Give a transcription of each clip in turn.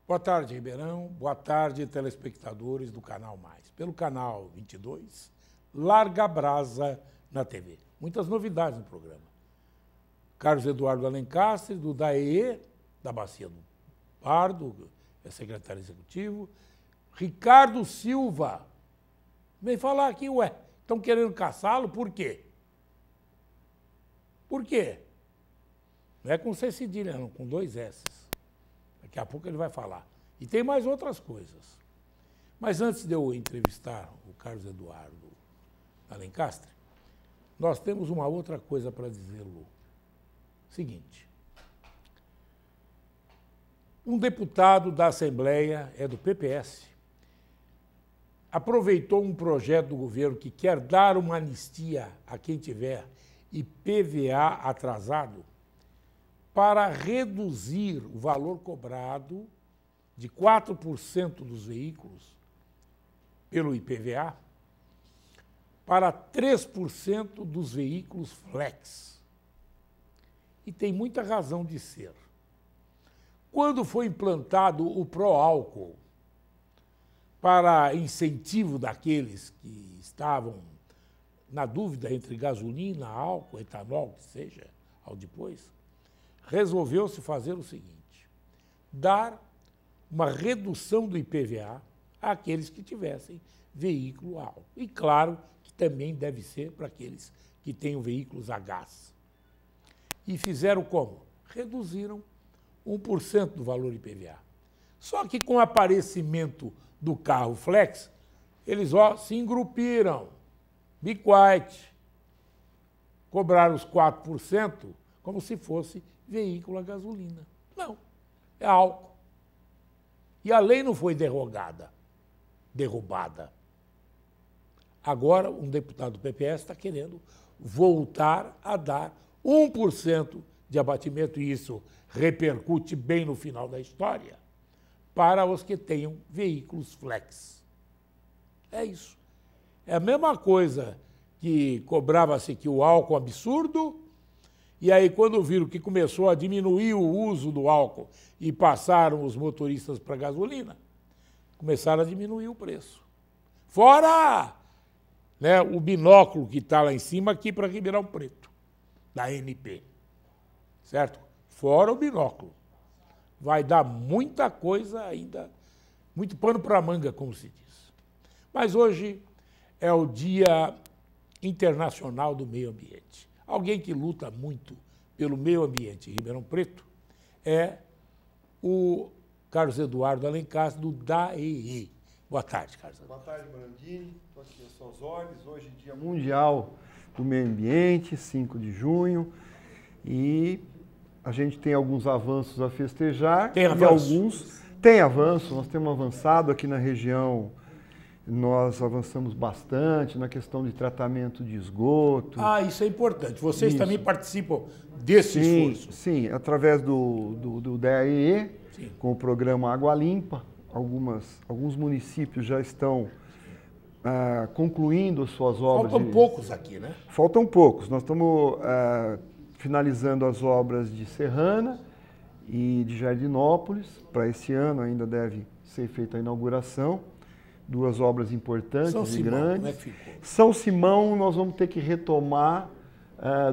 Boa tarde, Ribeirão. Boa tarde, telespectadores do Canal Mais. Pelo Canal 22, Larga Brasa na TV. Muitas novidades no programa. Carlos Eduardo Alencastre, do DAEE, da Bacia do Pardo, é secretário executivo. Ricardo Silva. Vem falar aqui, ué, estão querendo caçá-lo, por quê? Por quê? Não é com C cedilha, não, com 2 S. Daqui a pouco ele vai falar. E tem mais outras coisas. Mas antes de eu entrevistar o Carlos Eduardo Alencastre, nós temos uma outra coisa para dizer, Lu. Seguinte. Um deputado da Assembleia, é do PPS, aproveitou um projeto do governo que quer dar uma anistia a quem tiver IPVA atrasado para reduzir o valor cobrado de 4% dos veículos pelo IPVA para 3% dos veículos flex. E tem muita razão de ser. Quando foi implantado o pró-álcool para incentivo daqueles que estavam na dúvida entre gasolina, álcool, etanol, que seja, ao depois, resolveu-se fazer o seguinte: dar uma redução do IPVA àqueles que tivessem veículo a álcool. E claro que também deve ser para aqueles que tenham veículos a gás. E fizeram como? Reduziram 1% do valor IPVA. Só que com o aparecimento do carro flex, eles se engrupiram. Be quiet. Cobraram os 4% como se fosse veículo a gasolina. Não, é álcool. E a lei não foi derrubada. Agora, um deputado do PPS está querendo voltar a dar 1% de abatimento, e isso repercute bem no final da história, para os que tenham veículos flex. É isso. É a mesma coisa que cobrava-se que o álcool é um absurdo, e aí quando viram que começou a diminuir o uso do álcool e passaram os motoristas para gasolina, começaram a diminuir o preço. Fora, né, o binóculo que está lá em cima aqui para Ribeirão Preto, da NP. Certo? Fora o binóculo. Vai dar muita coisa ainda, muito pano para a manga, como se diz. Mas hoje é o Dia Internacional do Meio Ambiente. Alguém que luta muito pelo meio ambiente em Ribeirão Preto é o Carlos Eduardo Alencastre, do DAEE. Boa tarde, Carlos. Boa tarde, Brandini. Estou aqui às suas ordens. Hoje é Dia Mundial do Meio Ambiente, 5 de junho. E a gente tem alguns avanços a festejar. Tem avanço? E alguns tem avanço. Nós temos avançado aqui na região. Nós avançamos bastante na questão de tratamento de esgoto. Ah, isso é importante. Vocês também participam desse esforço. Sim, através do DAEE, com o programa Água Limpa. Alguns municípios já estão concluindo as suas obras. Faltam poucos aqui, né? Faltam poucos. Nós estamos finalizando as obras de Serrana e de Jardinópolis. Para esse ano ainda deve ser feita a inauguração. 2 obras importantes e grandes. Como é que ficou? São Simão, nós vamos ter que retomar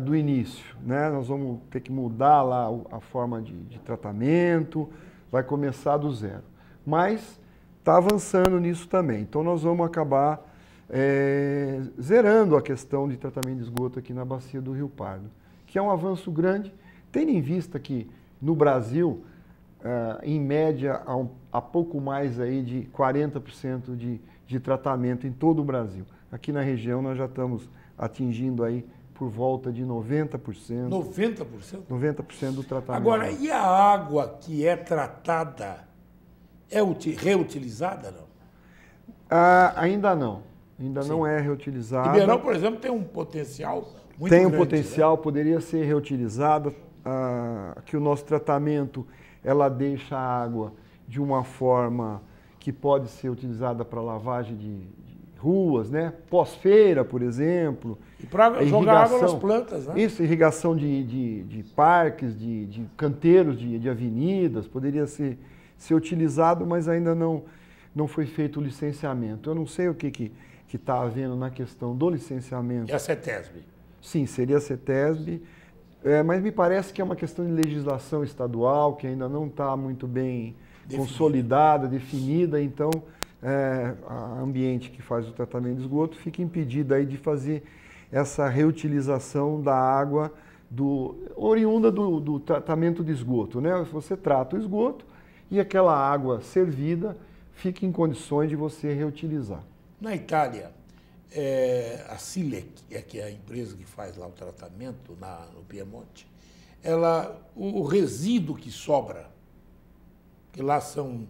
do início, né? Nós vamos ter que mudar lá a forma de tratamento, vai começar do zero. Mas está avançando nisso também. Então nós vamos acabar zerando a questão de tratamento de esgoto aqui na bacia do Rio Pardo, que é um avanço grande, tendo em vista que no Brasil, em média, há pouco mais aí de 40% de tratamento em todo o Brasil. Aqui na região nós já estamos atingindo aí por volta de 90%. 90%? 90% do tratamento. Agora, e a água que é tratada é reutilizada, não? Ainda não. Ainda não é reutilizada. Ribeirão, por exemplo, tem um potencial muito grande. Tem um potencial, né? Poderia ser reutilizada. Que o nosso tratamento, ela deixa a água de uma forma que pode ser utilizada para lavagem de ruas, né? Pós-feira, por exemplo. E para jogar água nas plantas, né? Isso, irrigação de parques, de canteiros de avenidas, poderia ser ser utilizado, mas ainda não foi feito o licenciamento. Eu não sei o que está havendo na questão do licenciamento. E a CETESB? Sim, seria a CETESB, mas me parece que é uma questão de legislação estadual, que ainda não está muito bem consolidada, definida, então a Ambiente, que faz o tratamento de esgoto, fica impedida aí de fazer essa reutilização da água oriunda do tratamento de esgoto, né? Você trata o esgoto e aquela água servida fica em condições de você reutilizar. Na Itália, a Silec, que é a empresa que faz lá o tratamento no Piemonte, o resíduo que sobra, que lá são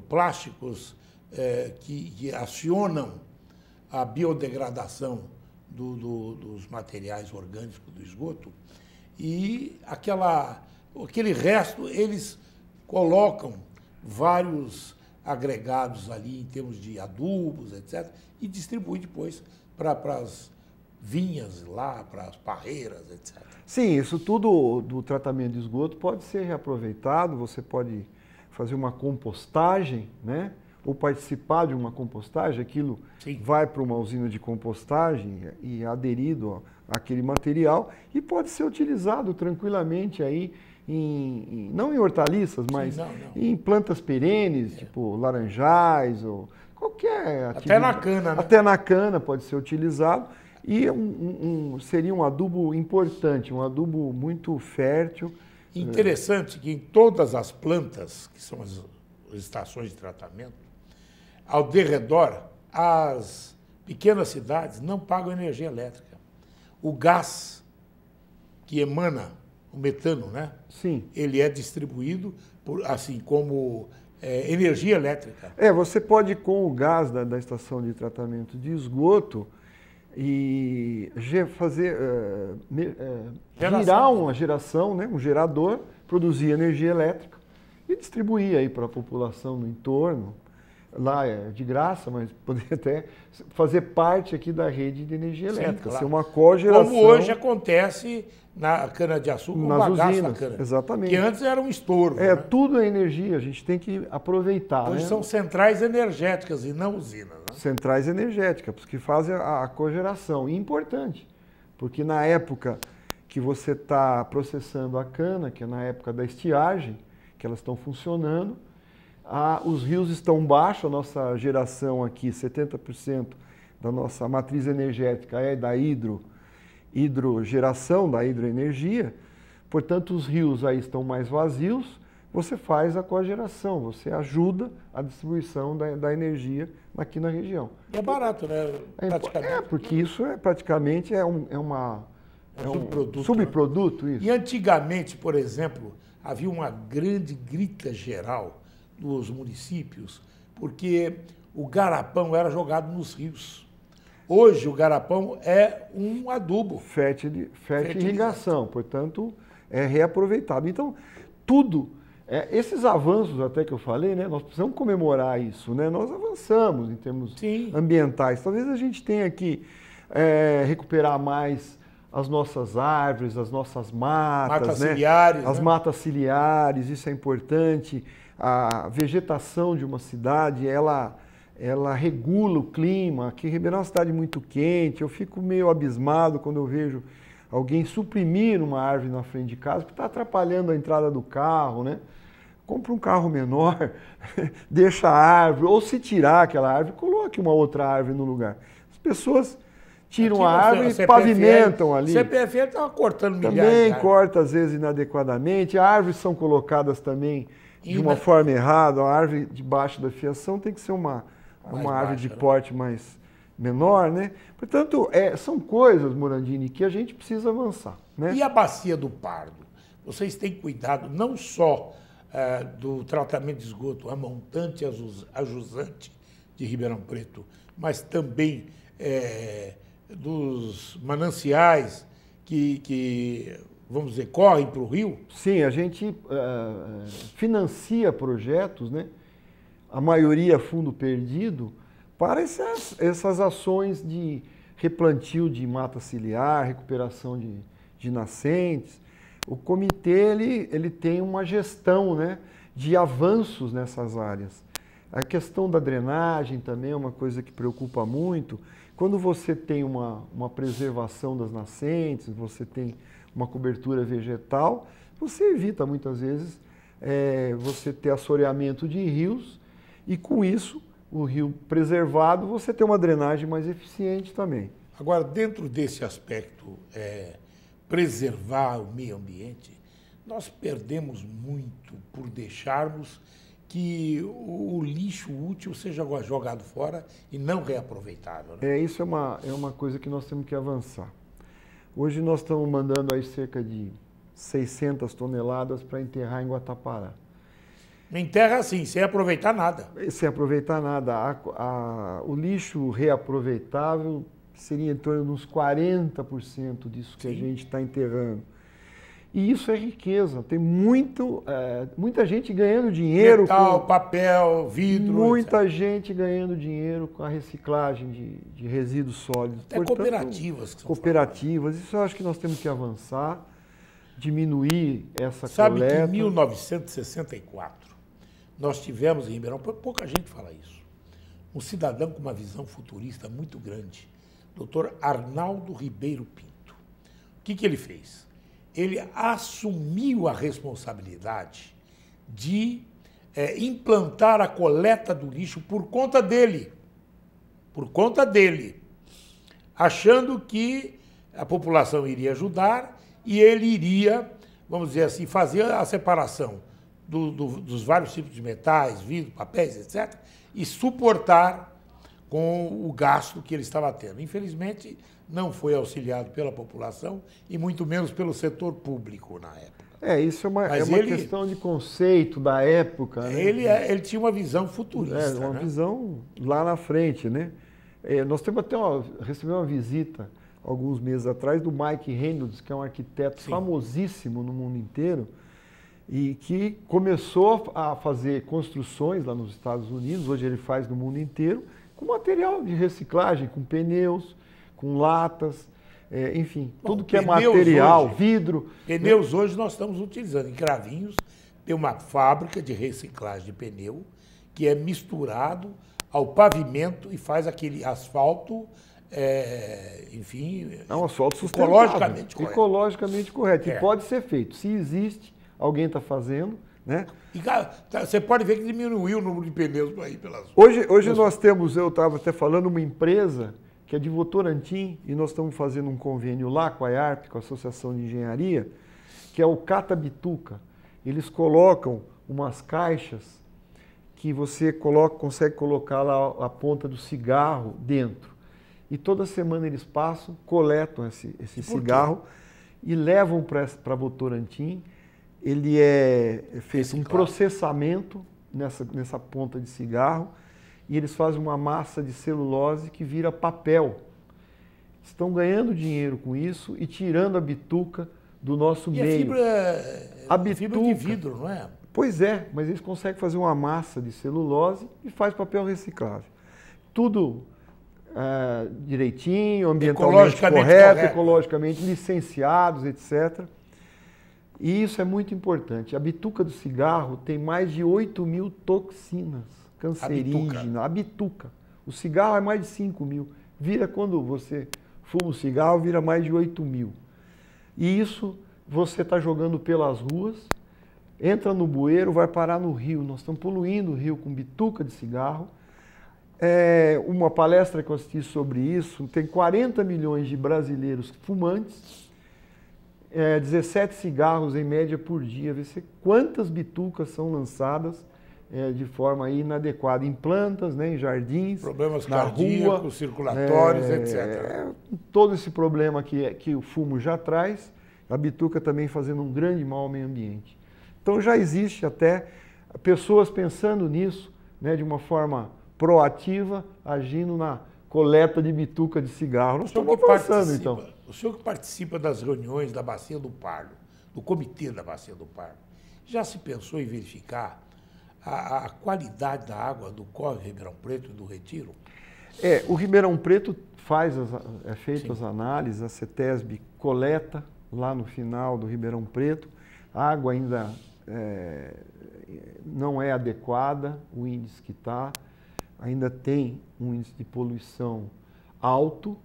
plásticos que acionam a biodegradação dos materiais orgânicos do esgoto, e aquele resto eles colocam vários agregados ali em termos de adubos, etc., e distribuem depois para as vinhas lá, para as parreiras, etc. Sim, isso tudo do tratamento de esgoto pode ser reaproveitado, você pode fazer uma compostagem, né? Ou participar de uma compostagem, aquilo Sim. vai para uma usina de compostagem e aderido àquele material e pode ser utilizado tranquilamente aí não em hortaliças, mas Sim, não. em plantas perenes, tipo laranjais ou qualquer atividade. Até na cana, né? Até na cana pode ser utilizado e seria um adubo importante, um adubo muito fértil. Interessante que em todas as plantas, que são as estações de tratamento, ao derredor, as pequenas cidades não pagam energia elétrica. O gás que emana o metano, né? Sim. Ele é distribuído assim como energia elétrica. Você pode, com o gás da estação de tratamento de esgoto, e fazer girar uma geração, né? Um gerador, produzir energia elétrica e distribuir aí para a população no entorno. Lá é de graça, mas poderia até fazer parte aqui da rede de energia elétrica, claro. Ser uma cogeração. Como hoje acontece na cana-de-açúcar, com o bagaço da cana. Exatamente. Que antes era um estorvo. Né? Tudo é energia, a gente tem que aproveitar. Hoje são centrais energéticas e não usinas. Né? Centrais energéticas, que fazem a cogeração. E importante, porque na época que você está processando a cana, que é na época da estiagem, que elas estão funcionando, os rios estão baixos, a nossa geração aqui, 70% da nossa matriz energética é da hidrogeração, da hidroenergia, portanto os rios aí estão mais vazios, você faz a cogeração, você ajuda a distribuição da energia aqui na região. E é barato, né? Praticamente. Porque isso praticamente um subproduto. Né? Isso. E antigamente, por exemplo, havia uma grande grita geral dos municípios, porque o garapão era jogado nos rios. Hoje o garapão é um adubo. Fértil irrigação, portanto, é reaproveitado. Então, tudo, esses avanços até que eu falei, né, nós precisamos comemorar isso, né? Nós avançamos em termos ambientais. Talvez a gente tenha que recuperar mais as nossas árvores, as nossas matas, né? Ciliares, as matas ciliares, isso é importante. A vegetação de uma cidade, ela regula o clima. Aqui em Ribeirão é uma cidade muito quente, eu fico meio abismado quando eu vejo alguém suprimir uma árvore na frente de casa, que está atrapalhando a entrada do carro, né? Compra um carro menor, deixa a árvore, ou se tirar aquela árvore, coloque uma outra árvore no lugar. As pessoas tiram a árvore e pavimentam ali. O CPFL estava cortando milhares. Também corta, às vezes, inadequadamente. Árvores são colocadas também de uma forma errada. A árvore debaixo da fiação tem que ser uma árvore de porte mais menor, né? Portanto, são coisas, Morandini, que a gente precisa avançar. Né? E a Bacia do Pardo? Vocês têm cuidado não só do tratamento de esgoto a montante e a jusante de Ribeirão Preto, mas também dos mananciais que, vamos dizer, correm para o rio? Sim, a gente financia projetos, né? A maioria fundo perdido, para essas ações de replantio de mata ciliar, recuperação de nascentes. O comitê ele tem uma gestão, né, de avanços nessas áreas. A questão da drenagem também é uma coisa que preocupa muito. Quando você tem uma preservação das nascentes, você tem uma cobertura vegetal, você evita muitas vezes você ter assoreamento de rios e com isso, o rio preservado, você tem uma drenagem mais eficiente também. Agora, dentro desse aspecto, preservar o meio ambiente, nós perdemos muito por deixarmos que o lixo útil seja jogado fora e não reaproveitável. Né? Isso é uma coisa que nós temos que avançar. Hoje nós estamos mandando aí cerca de 600 toneladas para enterrar em Guatapará. Enterra assim, sem aproveitar nada. Sem aproveitar nada. O lixo reaproveitável seria em torno de uns 40% disso que a gente está enterrando. E isso é riqueza. Tem muita gente ganhando dinheiro. Metal, papel, vidro. Muita etc. gente ganhando dinheiro com a reciclagem de resíduos sólidos. Até cooperativas. Cooperativas. Isso eu acho que nós temos que avançar, diminuir essa coleta. Sabe que em 1964 nós tivemos em Ribeirão, pouca gente fala isso, um cidadão com uma visão futurista muito grande, Dr. Arnaldo Ribeiro Pinto. O que ele fez? Ele assumiu a responsabilidade de implantar a coleta do lixo por conta dele, achando que a população iria ajudar e ele iria, vamos dizer assim, fazer a separação dos vários tipos de metais, vidro, papéis, etc., e suportar com o gasto que ele estava tendo. Infelizmente, não foi auxiliado pela população e muito menos pelo setor público na época. Isso é uma questão de conceito da época. Né? Ele tinha uma visão futurista. Uma visão lá na frente. Né? Nós temos até recebemos uma visita, alguns meses atrás, do Mike Reynolds, que é um arquiteto famosíssimo no mundo inteiro, e que começou a fazer construções lá nos Estados Unidos, hoje ele faz no mundo inteiro, com material de reciclagem, com pneus, com latas, enfim, tudo que é material, hoje, vidro. Pneus hoje nós estamos utilizando. Em Cravinhos tem uma fábrica de reciclagem de pneu que é misturado ao pavimento e faz aquele asfalto, enfim... É um asfalto sustentável, ecologicamente correto. E pode ser feito. Se existe, alguém está fazendo, né? E você pode ver que diminuiu o número de pneus aí pelas ruas. Hoje nós temos, eu estava até falando, uma empresa que é de Votorantim, e nós estamos fazendo um convênio lá com a IARP, com a Associação de Engenharia, que é o Cata Bituca. Eles colocam umas caixas que você consegue colocar lá a ponta do cigarro dentro. E toda semana eles passam, coletam esse cigarro e levam para Votorantim. Ele é feito um processamento nessa ponta de cigarro e eles fazem uma massa de celulose que vira papel. Estão ganhando dinheiro com isso e tirando a bituca do nosso meio. A fibra de vidro, não é? Pois é, mas eles conseguem fazer uma massa de celulose e faz papel reciclável. Tudo direitinho, ambientalmente correto, ecologicamente licenciados, etc. E isso é muito importante. A bituca do cigarro tem mais de 8.000 toxinas cancerígenas. A bituca. O cigarro é mais de 5.000. Quando você fuma o cigarro, vira mais de 8.000. E isso você está jogando pelas ruas, entra no bueiro, vai parar no rio. Nós estamos poluindo o rio com bituca de cigarro. Uma palestra que eu assisti sobre isso, tem 40 milhões de brasileiros fumantes, 17 cigarros em média por dia. Vê quantas bitucas são lançadas de forma inadequada em plantas, né, em jardins, problemas na cardíacos, rua, circulatórios, etc. Todo esse problema que o fumo já traz, a bituca também fazendo um grande mal ao meio ambiente. Então já existe até pessoas pensando nisso, né, de uma forma proativa, agindo na coleta de bituca de cigarro. Nós estamos avançando, então. O senhor que participa das reuniões da Bacia do Pardo, do comitê da Bacia do Pardo, já se pensou em verificar a qualidade da água do Córrego Ribeirão Preto e do Retiro? O Ribeirão Preto é feito as análises, a CETESB coleta lá no final do Ribeirão Preto, a água ainda não é adequada, o índice que está, ainda tem um índice de poluição alto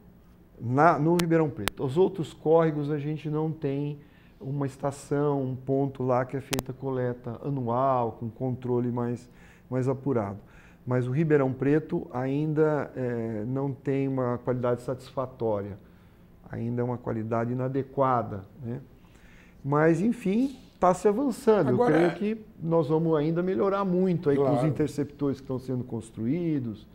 no Ribeirão Preto. Os outros córregos a gente não tem uma estação, um ponto lá que é feita coleta anual, com controle mais apurado. Mas o Ribeirão Preto ainda não tem uma qualidade satisfatória, ainda é uma qualidade inadequada, né? Mas, enfim, está se avançando. Agora, eu creio que nós vamos ainda melhorar muito aí com os interceptores que estão sendo construídos.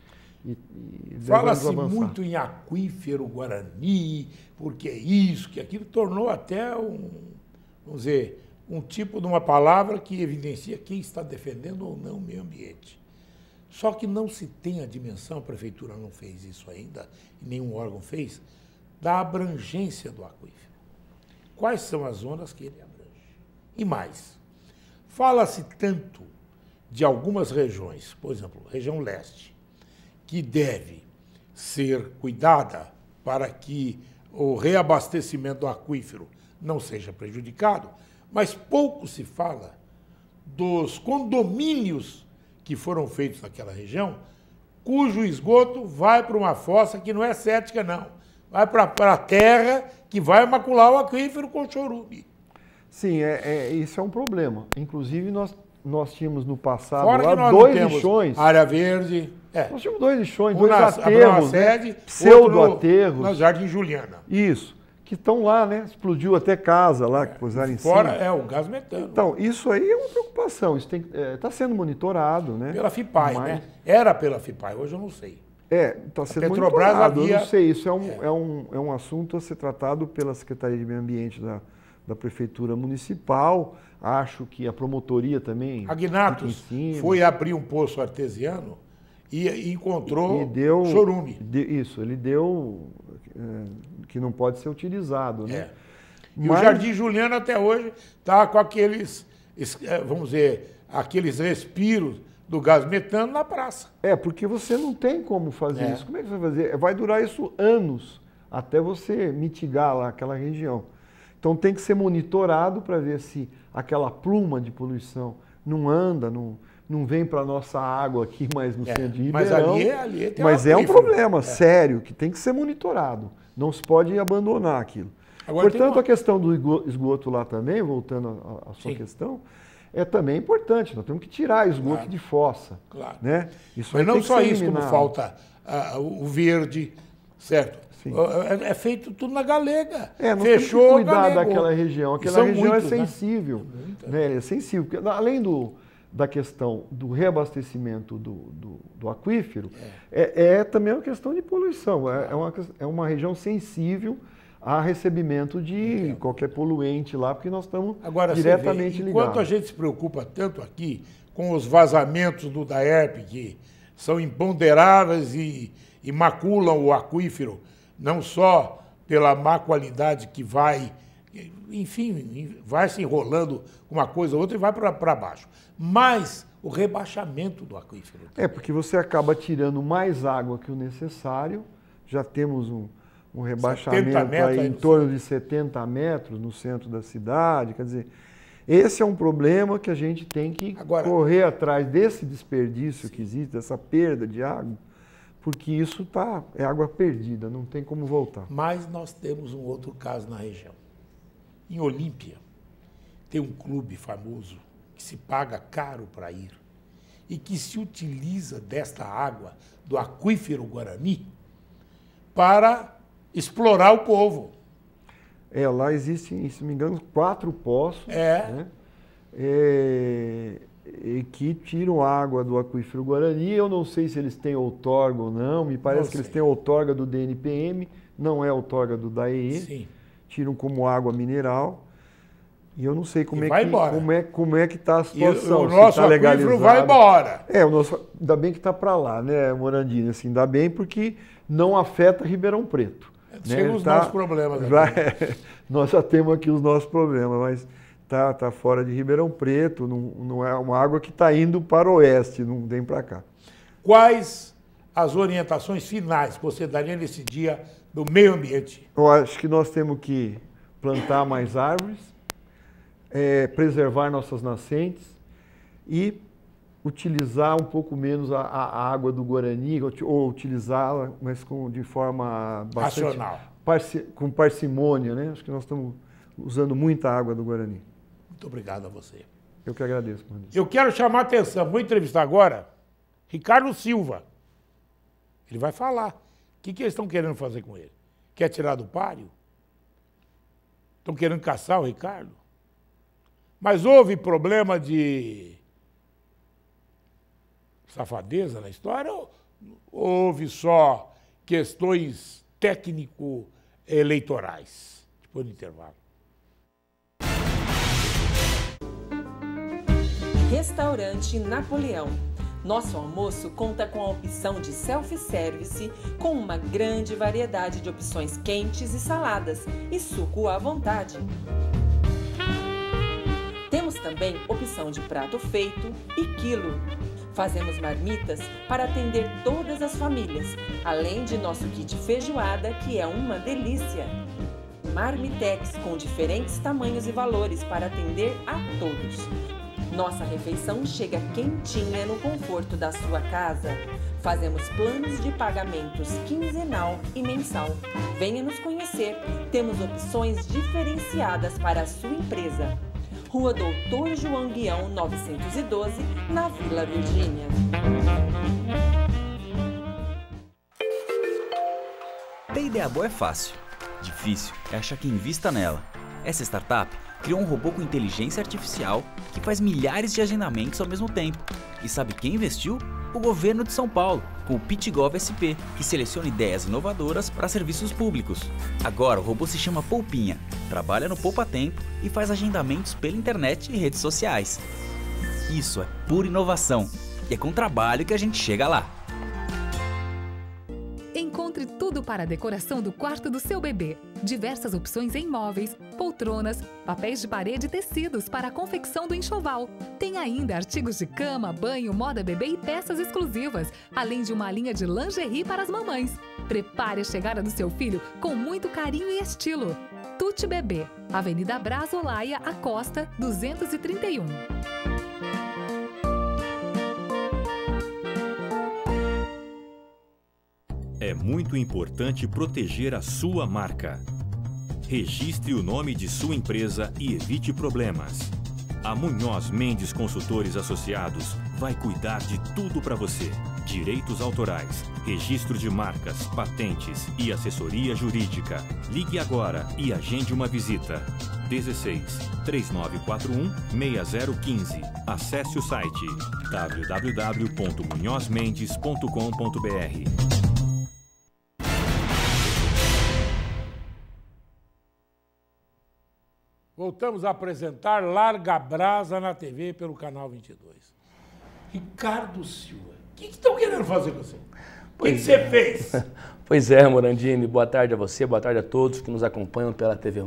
Fala-se muito em aquífero Guarani, porque isso, que aquilo tornou até vamos dizer, um tipo de uma palavra que evidencia quem está defendendo ou não o meio ambiente. Só que não se tem a dimensão, a prefeitura não fez isso ainda, e nenhum órgão fez, da abrangência do aquífero. Quais são as zonas que ele abrange? E mais, fala-se tanto de algumas regiões, por exemplo, região leste, que deve ser cuidada para que o reabastecimento do aquífero não seja prejudicado, mas pouco se fala dos condomínios que foram feitos naquela região, cujo esgoto vai para uma fossa que não é cética, não. Vai para a terra que vai macular o aquífero com chorume. Sim, isso é um problema. Inclusive, nós tínhamos no passado lá 2 lixões. Área verde. Nós tínhamos 2 lixões, um 2 aterros, sede, pseudo-aterros. Na Jardim Juliana. Isso, que estão lá, né? Explodiu até casa lá, que puseram em cima. Fora o gás metano. Então, isso aí é uma preocupação, isso está sendo monitorado, né? Pela FIPAI, né? Era pela FIPAI, hoje eu não sei. Está sendo monitorado, eu não sei, isso é um assunto a ser tratado pela Secretaria de Meio Ambiente da Prefeitura Municipal. Acho que a promotoria também. Agnatos foi abrir um poço artesiano e encontrou chorume. Ele deu que não pode ser utilizado, né? E o Jardim Juliano até hoje está com aqueles, vamos dizer, aqueles respiros do gás metano na praça. Porque você não tem como fazer isso. Como é que você vai fazer? Vai durar isso anos até você mitigar lá aquela região. Então tem que ser monitorado para ver se aquela pluma de poluição não anda, não vem para a nossa água aqui, mas no centro de Ribeirão. Mas é um problema sério que tem que ser monitorado. Não se pode abandonar aquilo. Agora, portanto, a questão do esgoto lá também, voltando à sua questão, é também importante. Nós temos que tirar esgoto de fossa. Claro. Né? Isso mas não só isso, como falta o verde, certo? Sim. É feito tudo na galega. Nós Fechou, temos que cuidar daquela região. Aquela região é sensível. Né? É sensível. Porque, além da questão do reabastecimento do aquífero, também uma questão de poluição. É uma região sensível a recebimento de qualquer poluente lá, porque nós estamos diretamente ligados. Enquanto a gente se preocupa tanto aqui com os vazamentos do DAERP, que são imponderáveis e maculam o aquífero, não só pela má qualidade que vai, enfim, vai se enrolando uma coisa ou outra e vai para baixo, mas o rebaixamento do aquífero. Porque você acaba tirando mais água que o necessário, já temos um rebaixamento aí em torno de 70 metros no centro da cidade, quer dizer, esse é um problema que a gente tem que correr atrás desse desperdício que existe, dessa perda de água, porque isso é água perdida, não tem como voltar. Mas nós temos um outro caso na região. Em Olímpia, tem um clube famoso que se paga caro para ir e que se utiliza desta água do aquífero Guarani para explorar o povo. Lá existem, se não me engano, 4 poços. Né? Que tiram água do aquífero Guarani. Eu não sei se eles têm outorga ou não. Me parece que eles têm outorga do DNPM, não é outorga do DAEE. Sim. Tiram como água mineral. E eu não sei como é que está a situação. E o nosso aquífero vai embora. Ainda bem que está para lá, né, Morandini? Assim, ainda bem porque não afeta Ribeirão Preto. Chegam os nossos problemas. Nós já temos aqui os nossos problemas, mas tá fora de Ribeirão Preto, não é uma água que está indo para o oeste, não vem para cá. Quais as orientações finais que você daria nesse dia do meio ambiente? Eu acho que nós temos que plantar mais árvores, preservar nossas nascentes e utilizar um pouco menos a água do Guarani, ou utilizá-la, mas de forma bastante racional, com parcimônia, né? Acho que nós estamos usando muita água do Guarani. Muito obrigado a você. Eu que agradeço, Mano. Eu quero chamar a atenção, vou entrevistar agora Ricardo Silva. Ele vai falar. O que eles estão querendo fazer com ele? Quer tirar do páreo? Estão querendo caçar o Ricardo? Mas houve problema de safadeza na história ou houve só questões técnico-eleitorais? Depois do intervalo. Restaurante Napoleão. Nosso almoço conta com a opção de self-service, com uma grande variedade de opções quentes e saladas, e suco à vontade. Temos também opção de prato feito e quilo. Fazemos marmitas para atender todas as famílias, além de nosso kit feijoada, que é uma delícia. Marmitex com diferentes tamanhos e valores para atender a todos. Nossa refeição chega quentinha no conforto da sua casa. Fazemos planos de pagamentos quinzenal e mensal. Venha nos conhecer. Temos opções diferenciadas para a sua empresa. Rua Doutor João Guião, 912, na Vila Virgínia. Ter ideia boa é fácil. Difícil é achar quem invista nela. Essa startup criou um robô com inteligência artificial que faz milhares de agendamentos ao mesmo tempo. E sabe quem investiu? O governo de São Paulo, com o PitGov SP, que seleciona ideias inovadoras para serviços públicos. Agora o robô se chama Poupinha, trabalha no Poupa Tempo e faz agendamentos pela internet e redes sociais. Isso é pura inovação e é com trabalho que a gente chega lá. Encontre tudo para a decoração do quarto do seu bebê. Diversas opções em móveis, poltronas, papéis de parede e tecidos para a confecção do enxoval. Tem ainda artigos de cama, banho, moda bebê e peças exclusivas, além de uma linha de lingerie para as mamães. Prepare a chegada do seu filho com muito carinho e estilo. Tuti Bebê, Avenida Braz Olaia, Acosta, 231. É muito importante proteger a sua marca. Registre o nome de sua empresa e evite problemas. A Munhoz Mendes Consultores Associados vai cuidar de tudo para você. Direitos autorais, registro de marcas, patentes e assessoria jurídica. Ligue agora e agende uma visita. 16 3941 6015. Acesse o site www.munhozmendes.com.br. Voltamos a apresentar Larga Brasa na TV pelo Canal 22. Ricardo Silva, o que estão querendo fazer com você? O que você fez? Pois é, Morandini, boa tarde a você, boa tarde a todos que nos acompanham pela TV+.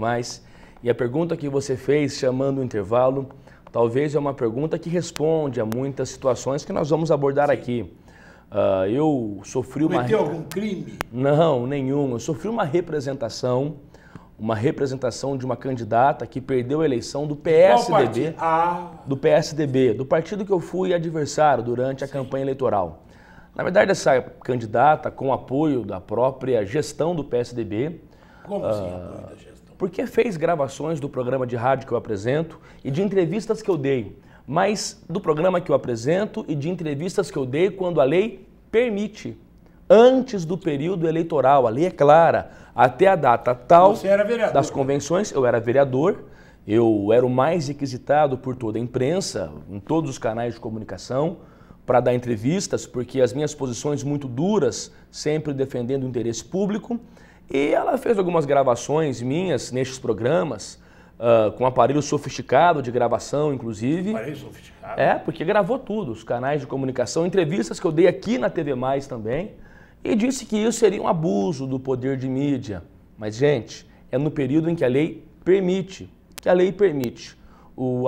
E a pergunta que você fez, chamando o intervalo, talvez é uma pergunta que responde a muitas situações que nós vamos abordar aqui. Eu sofri uma... Cometeu algum crime? Não, nenhum. Eu sofri uma representação de uma candidata que perdeu a eleição do PSDB, do partido que eu fui adversário durante a campanha eleitoral. Na verdade, essa candidata, com apoio da própria gestão do PSDB, Como assim apoio da gestão? Porque fez gravações do programa de rádio que eu apresento e de entrevistas que eu dei, mas do programa que eu apresento e de entrevistas que eu dei quando a lei permite. Antes do período eleitoral, a lei é clara, até a data tal das convenções, eu era vereador, eu era o mais requisitado por toda a imprensa, em todos os canais de comunicação, para dar entrevistas, porque as minhas posições muito duras, sempre defendendo o interesse público, e ela fez algumas gravações minhas nestes programas, com aparelho sofisticado de gravação, inclusive. Aparelho sofisticado? É, porque gravou tudo, os canais de comunicação, entrevistas que eu dei aqui na TV+, também, e disse que isso seria um abuso do poder de mídia. Mas, gente, é no período em que a lei permite,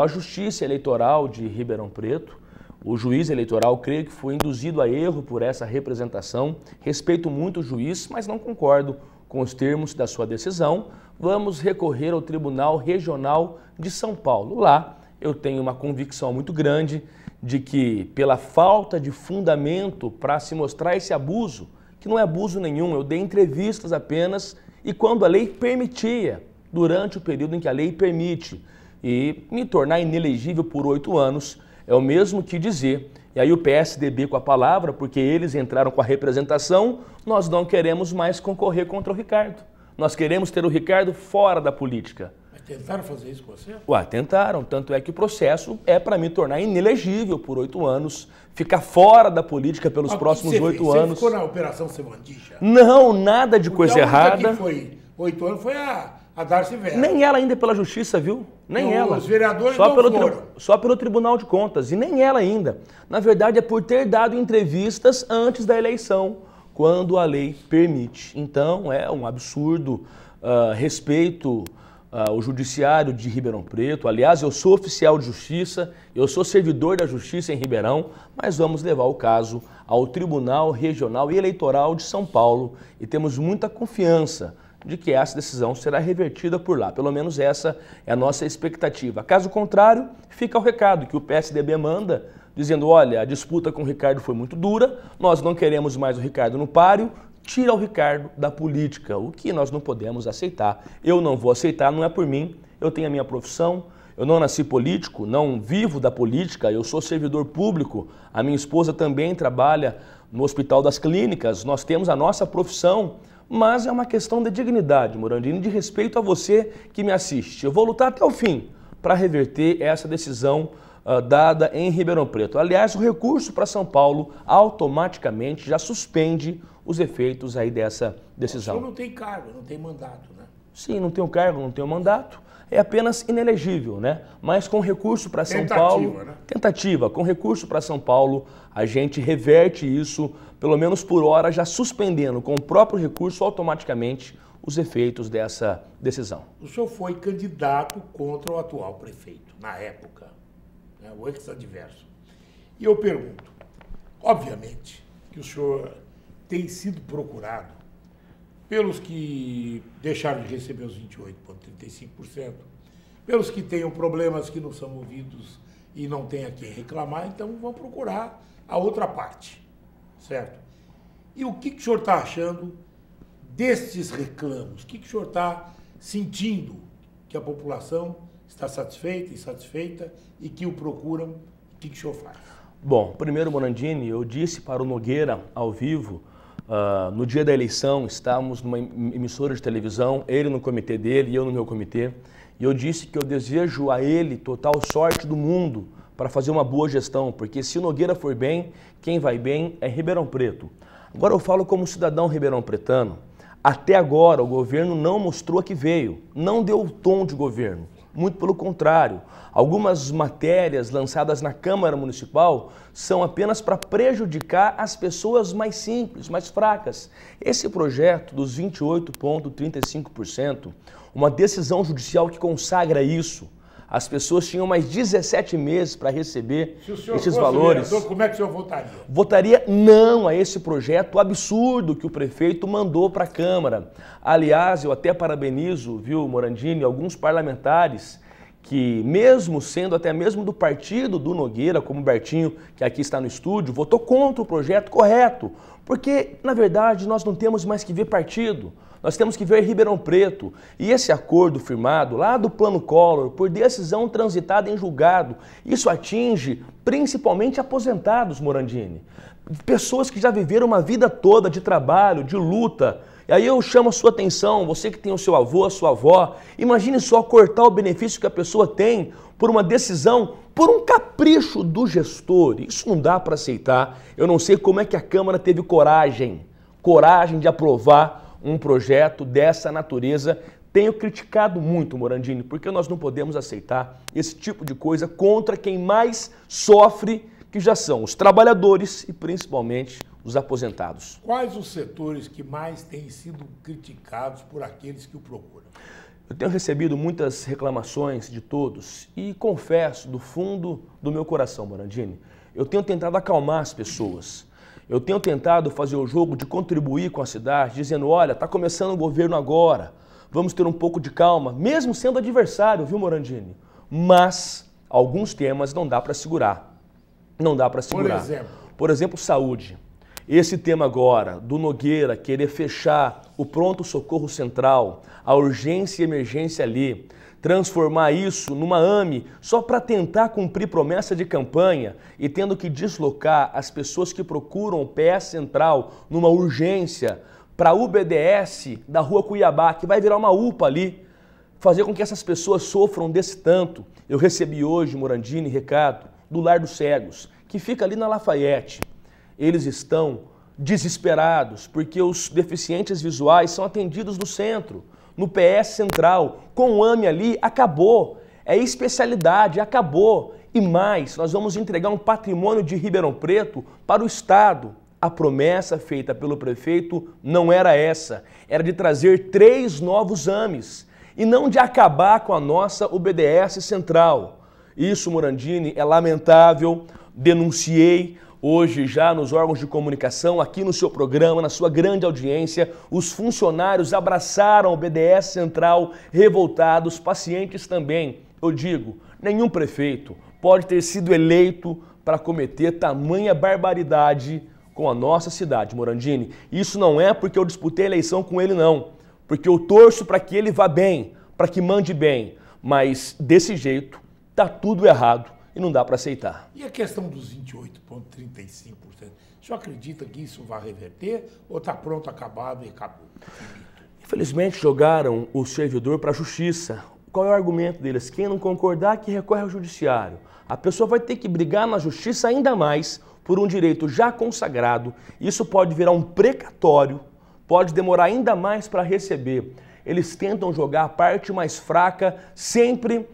A Justiça Eleitoral de Ribeirão Preto, o juiz eleitoral, creio que foi induzido a erro por essa representação. Respeito muito o juiz, mas não concordo com os termos da sua decisão, vamos recorrer ao Tribunal Regional de São Paulo. Lá eu tenho uma convicção muito grande de que, pela falta de fundamento para se mostrar esse abuso, que não é abuso nenhum, eu dei entrevistas apenas e quando a lei permitia, durante o período em que a lei permite, e me tornar inelegível por 8 anos, é o mesmo que dizer, e aí o PSDB com a palavra, porque eles entraram com a representação, nós não queremos mais concorrer contra o Ricardo. Nós queremos ter o Ricardo fora da política. Mas tentaram fazer isso com você? Ué, tentaram, tanto é que o processo é para me tornar inelegível por 8 anos, ficar fora da política pelos próximos 8 anos. Você ficou na Operação Sevandija? Não, nada de coisa errada. Que foi 8 anos foi a Darcy Vera. Nem ela ainda pela justiça, viu? Nem ela. Os vereadores só pelo Tribunal de Contas, e nem ela ainda. Na verdade, é por ter dado entrevistas antes da eleição, quando a lei permite. Então, é um absurdo. Respeito o judiciário de Ribeirão Preto. Aliás, eu sou oficial de justiça, eu sou servidor da justiça em Ribeirão, mas vamos levar o caso ao Tribunal Regional e Eleitoral de São Paulo e temos muita confiança de que essa decisão será revertida por lá. Pelo menos essa é a nossa expectativa. Caso contrário, fica o recado que o PSDB manda, dizendo, olha, a disputa com o Ricardo foi muito dura, nós não queremos mais o Ricardo no páreo, tira o Ricardo da política, o que nós não podemos aceitar. Eu não vou aceitar, não é por mim, eu tenho a minha profissão, eu não nasci político, não vivo da política, eu sou servidor público, a minha esposa também trabalha no Hospital das Clínicas, nós temos a nossa profissão, mas é uma questão de dignidade, Morandini, de respeito a você que me assiste. Eu vou lutar até o fim para reverter essa decisão dada em Ribeirão Preto. Aliás, o recurso para São Paulo automaticamente já suspende os efeitos aí dessa decisão. O senhor não tem cargo, não tem mandato, né? Sim, não tenho cargo, não tenho mandato. É apenas inelegível, né? Mas com recurso para São Paulo... Né? Tentativa. Com recurso para São Paulo, a gente reverte isso, pelo menos por hora, já suspendendo com o próprio recurso automaticamente os efeitos dessa decisão. O senhor foi candidato contra o atual prefeito, na época, né? O ex-adverso. E eu pergunto, obviamente, que o senhor tem sido procurado pelos que deixaram de receber os 28,35%, pelos que tenham problemas que não são ouvidos e não tem a quem reclamar, então vão procurar a outra parte, certo? E o que o senhor está achando destes reclamos? O que o senhor está sentindo que a população está satisfeita, insatisfeita e que o procuram? O que o senhor faz? Bom, primeiro, Morandini, eu disse para o Nogueira, ao vivo, no dia da eleição, estávamos numa emissora de televisão, ele no comitê dele e eu no meu comitê, e eu disse que eu desejo a ele total sorte do mundo para fazer uma boa gestão, porque se o Nogueira for bem, quem vai bem é Ribeirão Preto. Agora eu falo como cidadão ribeirão-pretano, até agora o governo não mostrou a que veio, não deu o tom de governo, muito pelo contrário. Algumas matérias lançadas na Câmara Municipal são apenas para prejudicar as pessoas mais simples, mais fracas. Esse projeto dos 28,35%, uma decisão judicial que consagra isso, as pessoas tinham mais 17 meses para receber esses valores. Vereador, como é que o senhor votaria? Votaria não a esse projeto absurdo que o prefeito mandou para a Câmara. Aliás, eu até parabenizo, viu, Morandini, alguns parlamentares que, mesmo sendo até mesmo do partido do Nogueira, como o Bertinho, que aqui está no estúdio, votou contra o projeto correto. Porque, na verdade, nós não temos mais que ver partido. Nós temos que ver Ribeirão Preto. E esse acordo firmado lá do Plano Collor, por decisão transitada em julgado, isso atinge principalmente aposentados, Morandini. Pessoas que já viveram uma vida toda de trabalho, de luta. E aí eu chamo a sua atenção, você que tem o seu avô, a sua avó, imagine só cortar o benefício que a pessoa tem por uma decisão, por um capricho do gestor. Isso não dá para aceitar. Eu não sei como é que a Câmara teve coragem de aprovar um projeto dessa natureza. Tenho criticado muito, Morandini, porque nós não podemos aceitar esse tipo de coisa contra quem mais sofre, que já são os trabalhadores e principalmente os aposentados. Quais os setores que mais têm sido criticados por aqueles que o procuram? Eu tenho recebido muitas reclamações de todos e confesso do fundo do meu coração, Morandini, eu tenho tentado acalmar as pessoas. Eu tenho tentado fazer o jogo de contribuir com a cidade, dizendo, olha, está começando o governo agora, vamos ter um pouco de calma, mesmo sendo adversário, viu, Morandini? Mas alguns temas não dá para segurar. Não dá para segurar. Por exemplo, saúde. Esse tema agora, do Nogueira querer fechar o pronto-socorro central, a urgência e emergência ali, transformar isso numa AME só para tentar cumprir promessa de campanha e tendo que deslocar as pessoas que procuram o PS Central numa urgência para a UBDS da Rua Cuiabá, que vai virar uma UPA ali, fazer com que essas pessoas sofram desse tanto. Eu recebi hoje, Morandini, recado do Lar dos Cegos, que fica ali na Lafayette. Eles estão desesperados porque os deficientes visuais são atendidos no centro, no PS Central, com o AME ali, acabou. É especialidade, acabou. E mais, nós vamos entregar um patrimônio de Ribeirão Preto para o Estado. A promessa feita pelo prefeito não era essa, era de trazer 3 novos AMEs e não de acabar com a nossa UBDS Central. Isso, Morandini, é lamentável, denunciei hoje já nos órgãos de comunicação, aqui no seu programa, na sua grande audiência, os funcionários abraçaram o BDS Central, revoltados, pacientes também. Eu digo, nenhum prefeito pode ter sido eleito para cometer tamanha barbaridade com a nossa cidade, Morandini. Isso não é porque eu disputei a eleição com ele, não. Porque eu torço para que ele vá bem, para que mande bem. Mas desse jeito, tá tudo errado. E não dá para aceitar. E a questão dos 28,35%? O senhor acredita que isso vai reverter ou está pronto, acabado e acabou? Infelizmente jogaram o servidor para a justiça. Qual é o argumento deles? Quem não concordar que recorre ao judiciário. A pessoa vai ter que brigar na justiça ainda mais por um direito já consagrado. Isso pode virar um precatório, pode demorar ainda mais para receber. Eles tentam jogar a parte mais fraca sempre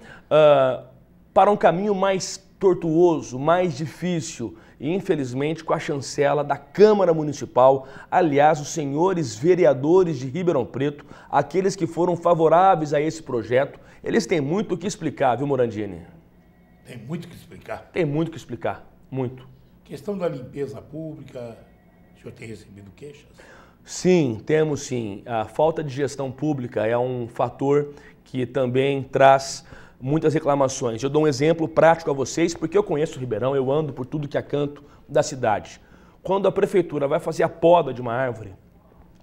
para um caminho mais tortuoso, mais difícil e, infelizmente, com a chancela da Câmara Municipal, aliás, os senhores vereadores de Ribeirão Preto, aqueles que foram favoráveis a esse projeto, eles têm muito o que explicar, viu, Morandini? Tem muito o que explicar? Tem muito o que explicar, muito. Questão da limpeza pública, o senhor tem recebido queixas? Sim, temos sim. A falta de gestão pública é um fator que também traz muitas reclamações. Eu dou um exemplo prático a vocês, porque eu conheço o Ribeirão, eu ando por tudo que é canto da cidade. Quando a prefeitura vai fazer a poda de uma árvore,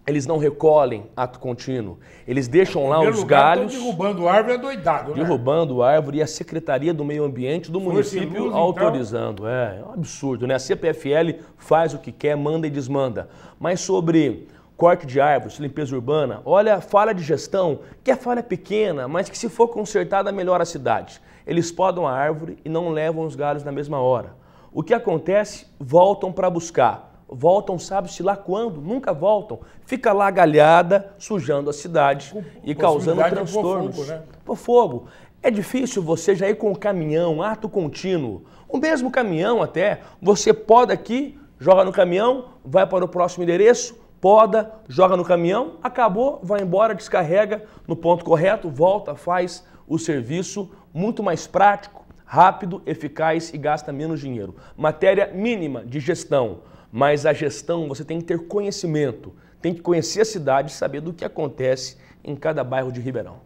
eles não recolhem ato contínuo. Eles deixam lá os galhos... derrubando a árvore é doidado, né? Derrubando a árvore e a Secretaria do Meio Ambiente do município autorizando. Então... É um absurdo, né? A CPFL faz o que quer, manda e desmanda. Mas sobre corte de árvores, limpeza urbana, olha, falha de gestão, que é falha pequena, mas que se for consertada melhora a cidade. Eles podam a árvore e não levam os galhos na mesma hora. O que acontece? Voltam para buscar. Voltam, sabe-se lá quando, nunca voltam. Fica lá galhada, sujando a cidade e causando transtornos. Fogo, né? Por fogo. É difícil você já ir com o caminhão, ato contínuo. O mesmo caminhão até, você poda aqui, joga no caminhão, vai para o próximo endereço, poda, joga no caminhão, acabou, vai embora, descarrega no ponto correto, volta, faz o serviço muito mais prático, rápido, eficaz e gasta menos dinheiro. Matéria mínima de gestão, mas a gestão você tem que ter conhecimento, tem que conhecer a cidade e saber do que acontece em cada bairro de Ribeirão.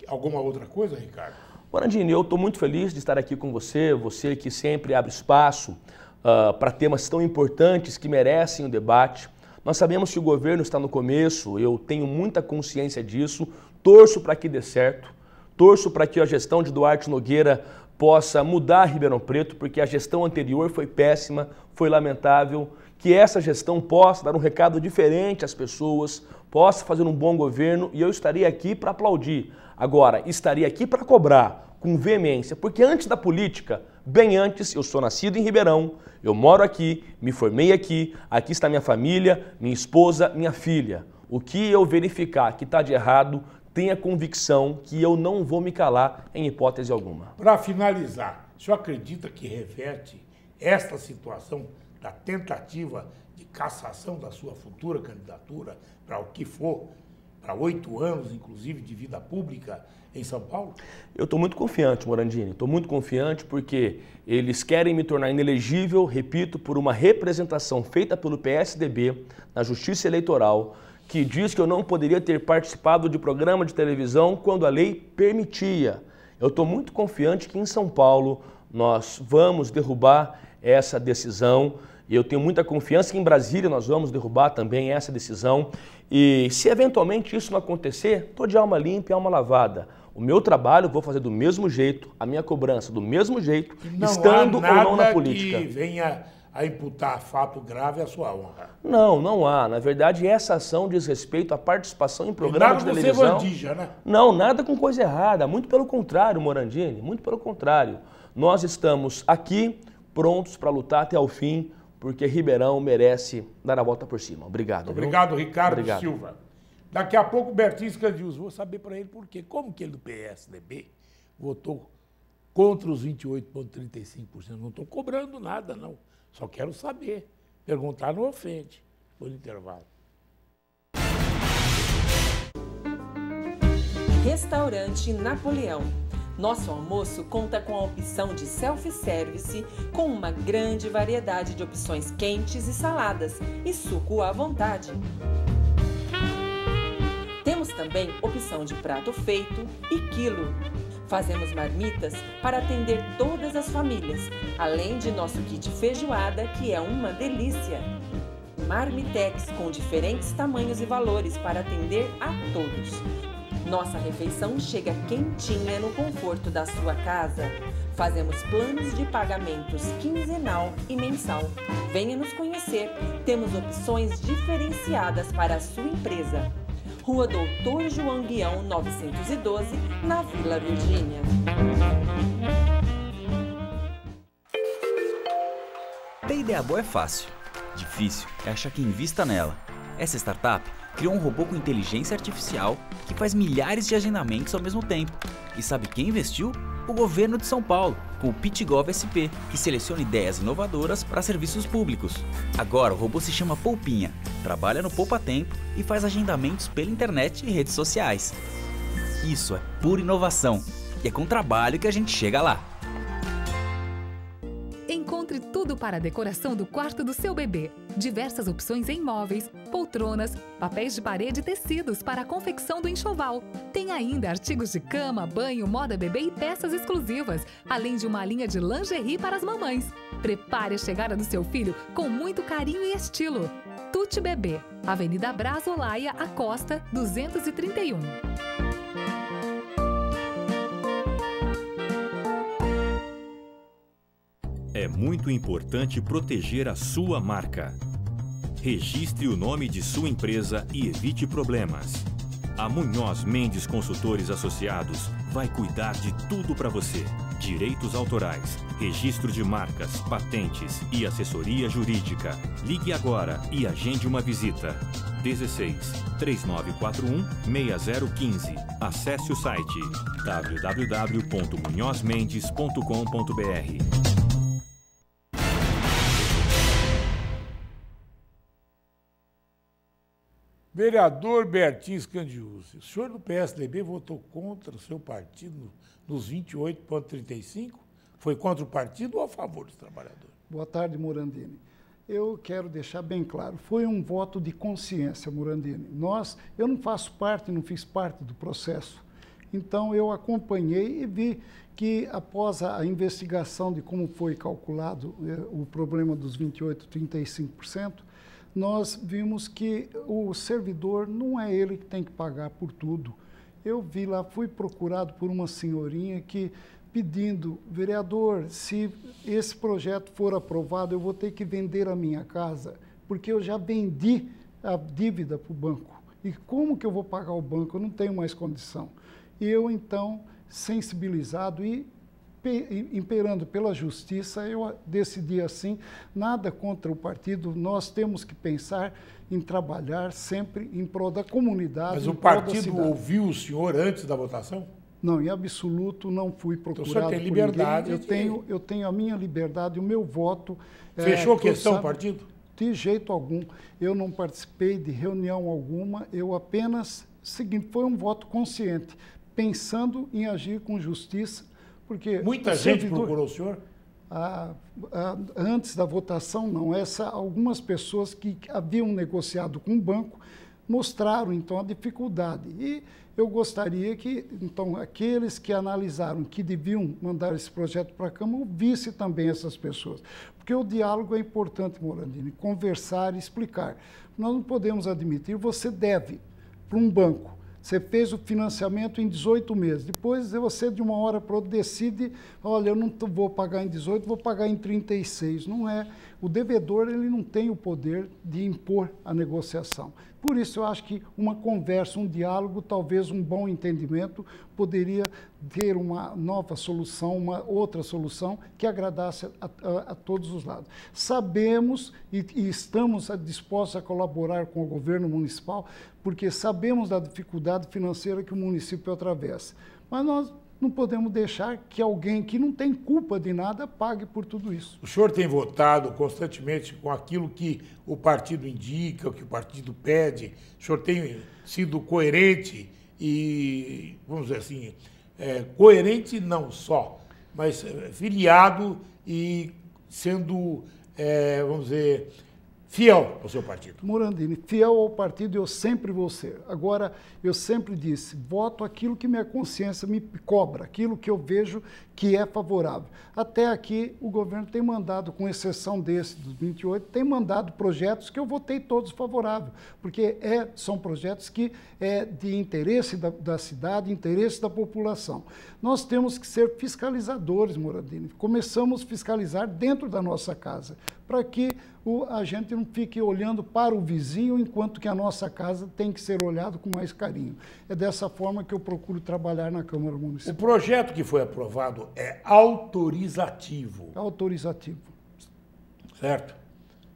Alguma outra coisa, Ricardo? Morandini, eu estou muito feliz de estar aqui com você, você que sempre abre espaço para temas tão importantes que merecem o debate. Nós sabemos que o governo está no começo, eu tenho muita consciência disso, torço para que dê certo, torço para que a gestão de Duarte Nogueira possa mudar Ribeirão Preto, porque a gestão anterior foi péssima, foi lamentável, que essa gestão possa dar um recado diferente às pessoas, possa fazer um bom governo e eu estaria aqui para aplaudir. Agora, estaria aqui para cobrar com veemência, porque antes da política, bem antes, eu sou nascido em Ribeirão, eu moro aqui, me formei aqui, aqui está minha família, minha esposa, minha filha. O que eu verificar que está de errado, tenha convicção que eu não vou me calar em hipótese alguma. Para finalizar, o senhor acredita que reverte esta situação da tentativa de cassação da sua futura candidatura para o que for, para 8 anos, inclusive, de vida pública em São Paulo? Eu estou muito confiante, Morandini. Estou muito confiante porque eles querem me tornar inelegível, repito, por uma representação feita pelo PSDB na Justiça Eleitoral, que diz que eu não poderia ter participado de programa de televisão quando a lei permitia. Eu estou muito confiante que em São Paulo nós vamos derrubar essa decisão. E eu tenho muita confiança que em Brasília nós vamos derrubar também essa decisão. E se eventualmente isso não acontecer, estou de alma limpa e alma lavada. O meu trabalho eu vou fazer do mesmo jeito, a minha cobrança do mesmo jeito, estando ou não na política. Que venha a imputar fato grave à sua honra. Não, não há. Na verdade, essa ação diz respeito à participação em programa de televisão. Nada com ser bandija, né? Não, nada com coisa errada. Muito pelo contrário, Morandini, muito pelo contrário. Nós estamos aqui prontos para lutar até o fim, porque Ribeirão merece dar a volta por cima. Obrigado. Obrigado, Ricardo Obrigado. Silva. Daqui a pouco, Bertinho Scandius, vou saber para ele por quê. Como que ele do PSDB votou contra os 28,35%? Não estou cobrando nada, não. Só quero saber. Perguntar não ofende. Por intervalo. Restaurante Napoleão. Nosso almoço conta com a opção de self-service, com uma grande variedade de opções quentes e saladas, e suco à vontade. Temos também opção de prato feito e quilo. Fazemos marmitas para atender todas as famílias, além de nosso kit feijoada, que é uma delícia. Marmitex com diferentes tamanhos e valores para atender a todos. Nossa refeição chega quentinha no conforto da sua casa. Fazemos planos de pagamentos quinzenal e mensal. Venha nos conhecer. Temos opções diferenciadas para a sua empresa. Rua Doutor João Guião, 912, na Vila Virgínia. Ter ideia boa é fácil. Difícil é achar quem invista nela. Essa startup criou um robô com inteligência artificial que faz milhares de agendamentos ao mesmo tempo. E sabe quem investiu? O governo de São Paulo, com o PitGov SP, que seleciona ideias inovadoras para serviços públicos. Agora o robô se chama Poupinha, trabalha no Poupa Tempo e faz agendamentos pela internet e redes sociais. Isso é pura inovação e é com trabalho que a gente chega lá. Encontre tudo para a decoração do quarto do seu bebê. Diversas opções em móveis, poltronas, papéis de parede e tecidos para a confecção do enxoval. Tem ainda artigos de cama, banho, moda bebê e peças exclusivas, além de uma linha de lingerie para as mamães. Prepare a chegada do seu filho com muito carinho e estilo. Tutti Bebê, Avenida Braz Olaia, Acosta, 231. É muito importante proteger a sua marca. Registre o nome de sua empresa e evite problemas. A Munhoz Mendes Consultores Associados vai cuidar de tudo para você. Direitos autorais, registro de marcas, patentes e assessoria jurídica. Ligue agora e agende uma visita. 16 3941 6015. Acesse o site www.munhozmendes.com.br. Vereador Bertinho Scandius, o senhor do PSDB votou contra o seu partido nos 28,35%? Foi contra o partido ou a favor dos trabalhadores? Boa tarde, Morandini. Eu quero deixar bem claro, foi um voto de consciência, Morandini. Eu não faço parte, não fiz parte do processo. Então, eu acompanhei e vi que, após a investigação de como foi calculado o problema dos 28,35%, nós vimos que o servidor não é ele que tem que pagar por tudo. Eu vi lá, fui procurado por uma senhorinha que pedindo, vereador, se esse projeto for aprovado, eu vou ter que vender a minha casa, porque eu já vendi a dívida para o banco. E como que eu vou pagar o banco? Eu não tenho mais condição. E eu, então, sensibilizado e imperando pela justiça, eu decidi assim, nada contra o partido, nós temos que pensar em trabalhar sempre em prol da comunidade. Mas o partido ouviu o senhor antes da votação? Não, em absoluto não fui procurado. Então o senhor tem liberdade? Eu tenho a minha liberdade, o meu voto. Fechou questão, partido? De jeito algum. Eu não participei de reunião alguma, eu apenas, foi um voto consciente, pensando em agir com justiça. Porque muita gente procurou o senhor? Antes da votação, não. Algumas pessoas que haviam negociado com o banco mostraram, então, a dificuldade. E eu gostaria que, então, aqueles que analisaram que deviam mandar esse projeto para a Câmara, ouvissem também essas pessoas. Porque o diálogo é importante, Morandini, conversar e explicar. Nós não podemos admitir, você deve para um banco. Você fez o financiamento em 18 meses. Depois você, de uma hora para outra, decide, olha, eu não vou pagar em 18, vou pagar em 36. Não é. O devedor, ele não tem o poder de impor a negociação. Por isso, eu acho que uma conversa, um diálogo, talvez um bom entendimento, poderia ter uma nova solução, uma outra solução que agradasse a todos os lados. Sabemos e estamos dispostos a colaborar com o governo municipal, porque sabemos da dificuldade financeira que o município atravessa. Mas nós não podemos deixar que alguém que não tem culpa de nada pague por tudo isso. O senhor tem votado constantemente com aquilo que o partido indica, o que o partido pede. O senhor tem sido coerente e, vamos dizer assim, coerente não só, mas filiado e sendo, vamos dizer, fiel ao seu partido. Morandini, fiel ao partido eu sempre vou ser. Agora, eu sempre disse, voto aquilo que minha consciência me cobra, aquilo que eu vejo que é favorável. Até aqui, o governo tem mandado, com exceção desse, dos 28, tem mandado projetos que eu votei todos favoráveis, porque são projetos que é de interesse da cidade, interesse da população. Nós temos que ser fiscalizadores, Morandini. Começamos a fiscalizar dentro da nossa casa, para que a gente não fique olhando para o vizinho, enquanto que a nossa casa tem que ser olhado com mais carinho. É dessa forma que eu procuro trabalhar na Câmara Municipal. O projeto que foi aprovado é autorizativo. Autorizativo. Certo?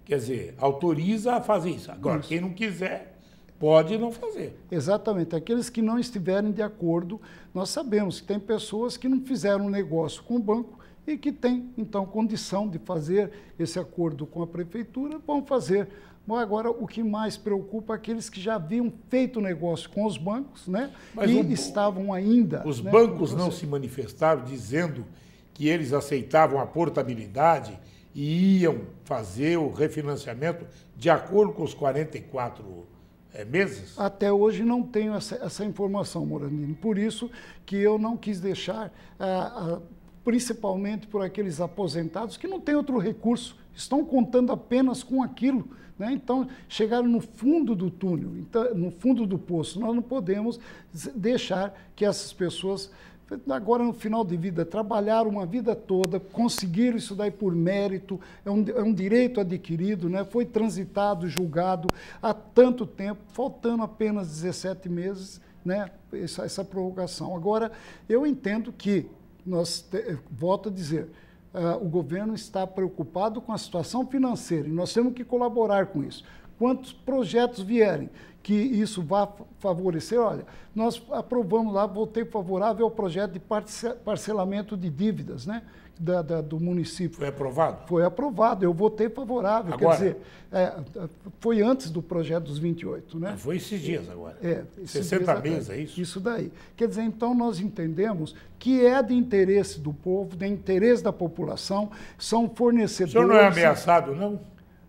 Quer dizer, autoriza a fazer isso. Agora, quem não quiser, pode não fazer. Exatamente. Aqueles que não estiverem de acordo, nós sabemos que tem pessoas que não fizeram um negócio com o banco e que têm, então, condição de fazer esse acordo com a prefeitura, vão fazer. Mas agora, o que mais preocupa é aqueles que já haviam feito negócio com os bancos, né? Mas estavam ainda... Os bancos não se manifestaram dizendo que eles aceitavam a portabilidade e iam fazer o refinanciamento de acordo com os 44 meses? Até hoje não tenho essa informação, Morandini. Por isso que eu não quis deixar... principalmente por aqueles aposentados que não têm outro recurso, estão contando apenas com aquilo, né? Então, chegaram no fundo do túnel, então, no fundo do poço. Nós não podemos deixar que essas pessoas, agora no final de vida, trabalharam uma vida toda, conseguiram isso daí por mérito, é um direito adquirido, né? Foi transitado, julgado há tanto tempo, faltando apenas 17 meses, né? Essa prorrogação. Agora, eu entendo que volto a dizer, o governo está preocupado com a situação financeira e nós temos que colaborar com isso. Quantos projetos vierem que isso vá favorecer? Olha, nós aprovamos lá, votei favorável ao projeto de parcelamento de dívidas, né, do município. Foi aprovado? Foi aprovado, eu votei favorável. Agora? Quer dizer, foi antes do projeto dos 28, né? Foi esses dias agora. 60 meses, é isso? Isso daí. Quer dizer, então nós entendemos que é de interesse do povo, de interesse da população, são fornecedores... O senhor não é ameaçado, não?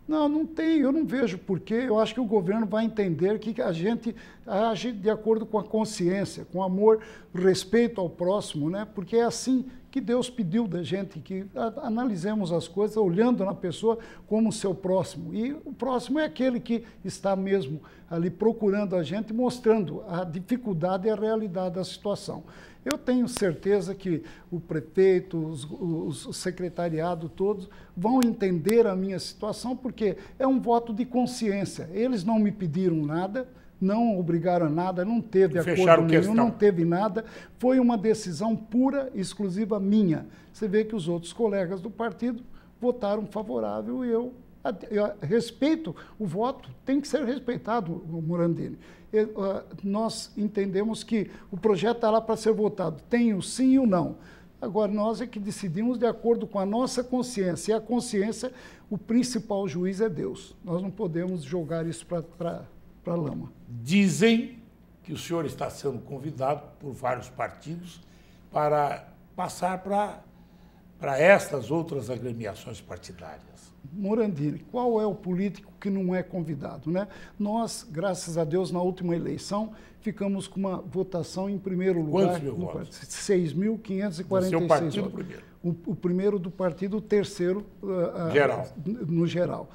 Não, não tem, eu não vejo porquê. Eu acho que o governo vai entender que a gente age de acordo com a consciência, com amor, respeito ao próximo, né? Porque é assim que Deus pediu da gente, que analisemos as coisas olhando na pessoa como seu próximo. E o próximo é aquele que está mesmo ali procurando a gente, mostrando a dificuldade e a realidade da situação. Eu tenho certeza que o prefeito, o secretariado, todos vão entender a minha situação, porque é um voto de consciência. Eles não me pediram nada, não obrigaram a nada, não teve acordo nenhum, não teve nada. Foi uma decisão pura e exclusiva minha. Você vê que os outros colegas do partido votaram favorável e eu respeito o voto, tem que ser respeitado, Morandini. Nós entendemos que o projeto está lá para ser votado, tem o sim e o não. Agora, nós é que decidimos de acordo com a nossa consciência, e a consciência, o principal juiz é Deus. Nós não podemos jogar isso para a lama. Dizem que o senhor está sendo convidado por vários partidos para passar para para estas outras agremiações partidárias? Morandini, qual é o político que não é convidado, né? Nós, graças a Deus, na última eleição, ficamos com uma votação em primeiro lugar. Quantos mil votos? 6.546. Seu partido primeiro. O primeiro do partido, o terceiro geral. No geral.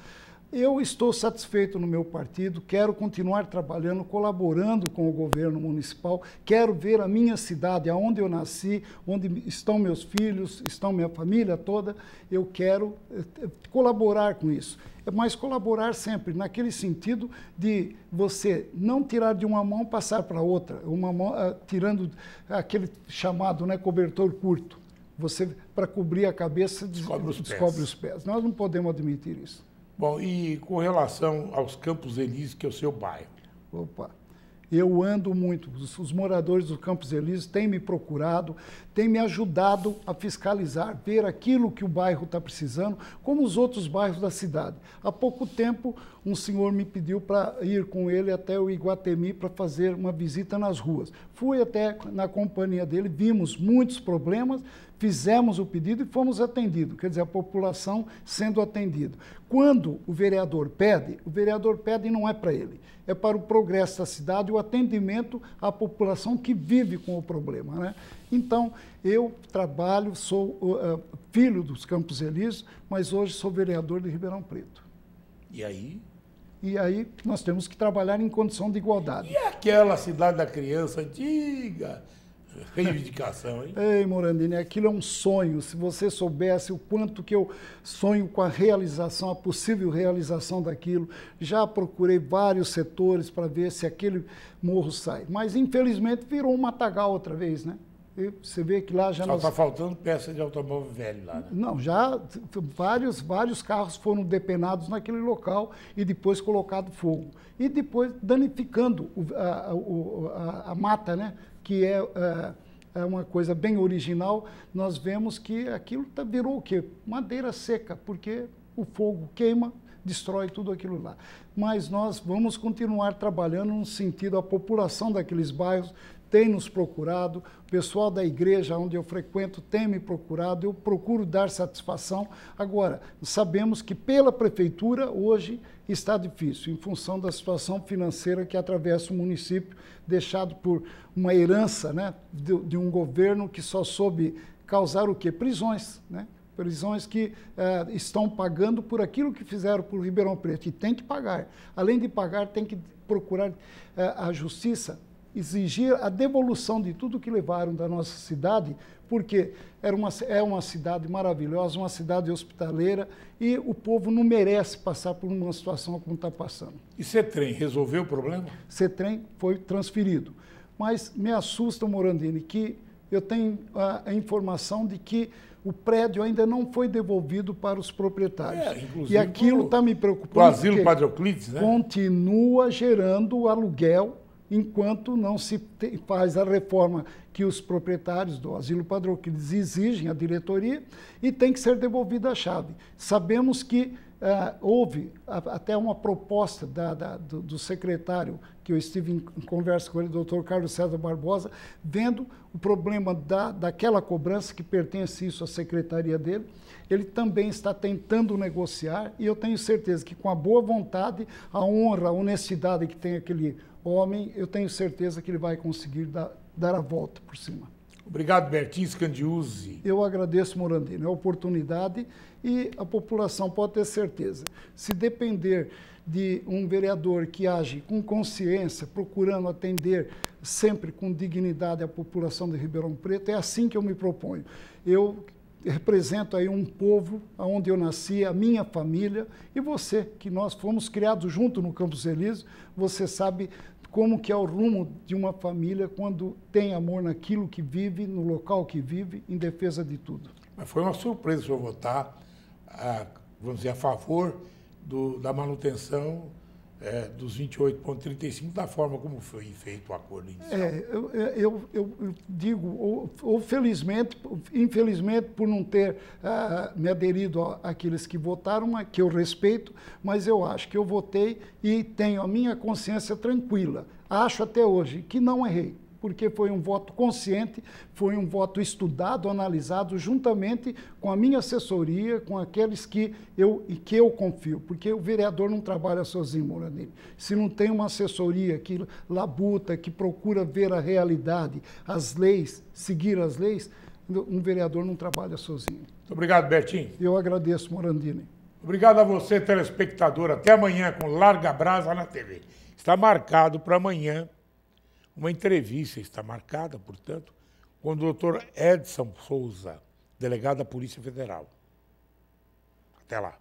Eu estou satisfeito no meu partido, quero continuar trabalhando, colaborando com o governo municipal, quero ver a minha cidade, aonde eu nasci, onde estão meus filhos, estão minha família toda, eu quero colaborar com isso. Mas colaborar sempre naquele sentido de você não tirar de uma mão, passar para outra, uma mão, tirando aquele chamado, né, cobertor curto. Você, para cobrir a cabeça, descobre os pés. Nós não podemos admitir isso. Bom, e com relação aos Campos Elíseos, que é o seu bairro? Opa, eu ando muito. Os moradores do Campos Elíseos têm me procurado, têm me ajudado a fiscalizar, ver aquilo que o bairro está precisando, como os outros bairros da cidade. Há pouco tempo, um senhor me pediu para ir com ele até o Iguatemi para fazer uma visita nas ruas. Fui até na companhia dele, vimos muitos problemas, fizemos o pedido e fomos atendidos, quer dizer, a população sendo atendida. Quando o vereador pede não é para ele, é para o progresso da cidade e o atendimento à população que vive com o problema, né? Então, eu trabalho, sou filho dos Campos Elíseos, mas hoje sou vereador de Ribeirão Preto. E aí? E aí nós temos que trabalhar em condição de igualdade. E aquela cidade da criança antiga? Reivindicação, hein? Ei, Morandini, aquilo é um sonho. Se você soubesse o quanto que eu sonho com a realização, a possível realização daquilo, já procurei vários setores para ver se aquele morro sai. Mas, infelizmente, virou um matagal outra vez, né? E você vê que lá já... Só está faltando peça de automóvel velho lá, né? Não, já vários carros foram depenados naquele local e depois colocado fogo. E depois danificando a mata, né? Que é uma coisa bem original, nós vemos que aquilo virou o quê? Madeira seca, porque o fogo queima, destrói tudo aquilo lá. Mas nós vamos continuar trabalhando no sentido, a população daqueles bairros tem nos procurado, o pessoal da igreja onde eu frequento tem me procurado, eu procuro dar satisfação. Agora, sabemos que pela prefeitura hoje está difícil, em função da situação financeira que atravessa o município, deixado por uma herança, né, de um governo que só soube causar o quê? Prisões, né? Prisões que estão pagando por aquilo que fizeram por Ribeirão Preto, e tem que pagar. Além de pagar, tem que procurar a justiça, exigir a devolução de tudo que levaram da nossa cidade, porque é uma cidade maravilhosa, uma cidade hospitaleira, e o povo não merece passar por uma situação como está passando. E CETREM resolveu o problema? CETREM foi transferido. Mas me assusta, Morandini, que eu tenho a informação de que o prédio ainda não foi devolvido para os proprietários. E aquilo está me preocupando. O asilo Padre Euclides, né? Continua gerando aluguel enquanto não se faz a reforma que os proprietários do asilo Padre Euclides exigem, a diretoria, e tem que ser devolvida a chave. Sabemos que houve até uma proposta do secretário, que eu estive em conversa com ele, doutor Carlos César Barbosa, vendo o problema daquela cobrança que pertence isso à secretaria dele. Ele também está tentando negociar, e eu tenho certeza que com a boa vontade, a honra, a honestidade que tem aquele homem, eu tenho certeza que ele vai conseguir dar a volta por cima. Obrigado, Bertinho Scandiuzzi. Eu agradeço, Morandini, a oportunidade, e a população pode ter certeza. Se depender de um vereador que age com consciência, procurando atender sempre com dignidade a população de Ribeirão Preto, é assim que eu me proponho. Eu represento aí um povo onde eu nasci, a minha família, e você, que nós fomos criados junto no Campos Elíseos, você sabe como que é o rumo de uma família quando tem amor naquilo que vive, no local que vive, em defesa de tudo. Mas foi uma surpresa o senhor votar, vamos dizer, a favor da manutenção dos 28,35 da forma como foi feito o acordo inicial. Eu digo, ou felizmente, infelizmente, por não ter me aderido àqueles que votaram, que eu respeito, mas eu acho que eu votei e tenho a minha consciência tranquila. Acho até hoje que não errei, porque foi um voto consciente, foi um voto estudado, analisado juntamente com a minha assessoria, com aqueles que eu confio, porque o vereador não trabalha sozinho, Morandini. Se não tem uma assessoria que labuta, que procura ver a realidade, as leis, seguir as leis, um vereador não trabalha sozinho. Muito obrigado, Betinho. Eu agradeço, Morandini. Obrigado a você, telespectador. Até amanhã com Larga Brasa na TV. Está marcado para amanhã uma entrevista, está marcada, portanto, com o doutor Edson Souza, delegado da Polícia Federal. Até lá.